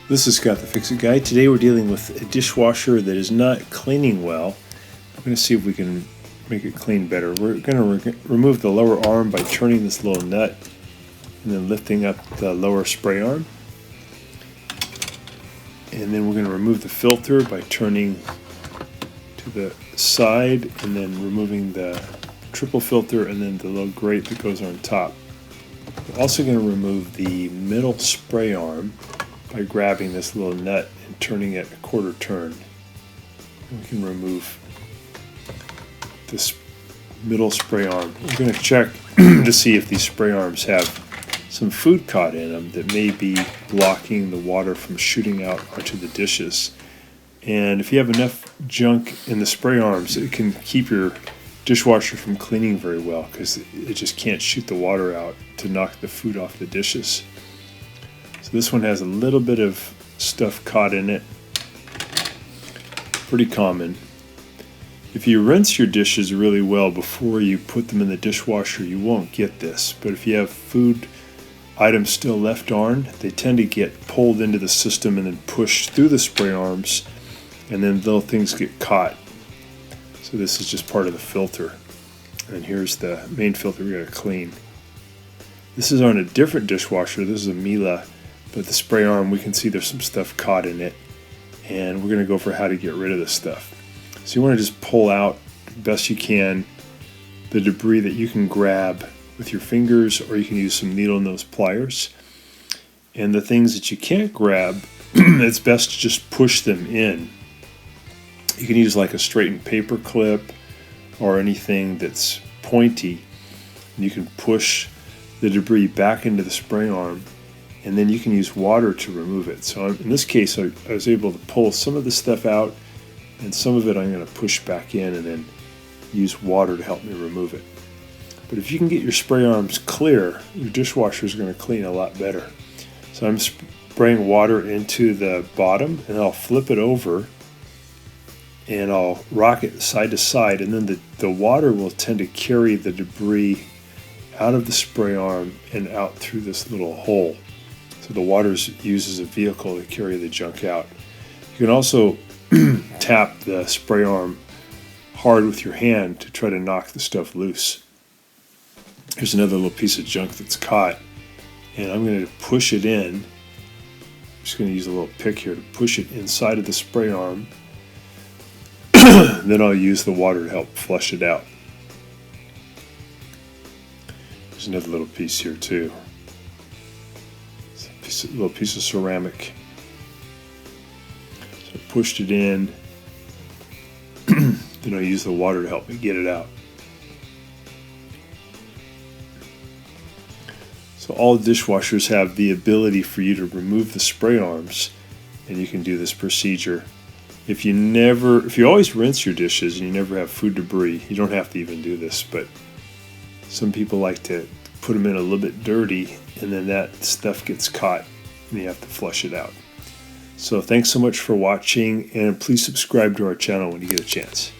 This is Scott the Fix-It Guy. Today we're dealing with a dishwasher that is not cleaning well. I'm going to see if we can make it clean better. We're going to remove the lower arm by turning this little nut and then lifting up the lower spray arm. And then we're going to remove the filter by turning to the side and then removing the triple filter and then the little grate that goes on top. We're also going to remove the middle spray arm by grabbing this little nut and turning it a quarter turn. And we can remove this middle spray arm. We're going to check to see if these spray arms have some food caught in them that may be blocking the water from shooting out onto the dishes. And if you have enough junk in the spray arms, it can keep your dishwasher from cleaning very well because it just can't shoot the water out to knock the food off the dishes. So this one has a little bit of stuff caught in it. Pretty common. If you rinse your dishes really well before you put them in the dishwasher, you won't get this. But if you have food items still left on, they tend to get pulled into the system and then pushed through the spray arms, and then little things get caught. So this is just part of the filter. And here's the main filter we gotta clean. This is on a different dishwasher. This is a Miele, but the spray arm, we can see there's some stuff caught in it. And we're gonna go for how to get rid of this stuff. So you wanna just pull out the best you can the debris that you can grab with your fingers, or you can use some needle nose pliers. And the things that you can't grab, it's best to just push them in. You can use like a straightened paper clip or anything that's pointy. And you can push the debris back into the spray arm, and then you can use water to remove it. So in this case, I was able to pull some of the stuff out, and some of it I'm going to push back in and then use water to help me remove it. But if you can get your spray arms clear, your dishwasher is going to clean a lot better. So I'm spraying water into the bottom, and I'll flip it over and I'll rock it side to side, and then the water will tend to carry the debris out of the spray arm and out through this little hole. So the water is used as a vehicle to carry the junk out. You can also tap the spray arm hard with your hand to try to knock the stuff loose. Here's another little piece of junk that's caught, and I'm going to push it in. I'm just going to use a little pick here to push it inside of the spray arm. Then I'll use the water to help flush it out. There's another little piece here too. It's a little piece of ceramic. So I pushed it in. Then I'll use the water to help me get it out. So all dishwashers have the ability for you to remove the spray arms, and you can do this procedure. If you always rinse your dishes and you never have food debris, you don't have to even do this, but some people like to put them in a little bit dirty, and then that stuff gets caught and you have to flush it out. So thanks so much for watching, and please subscribe to our channel when you get a chance.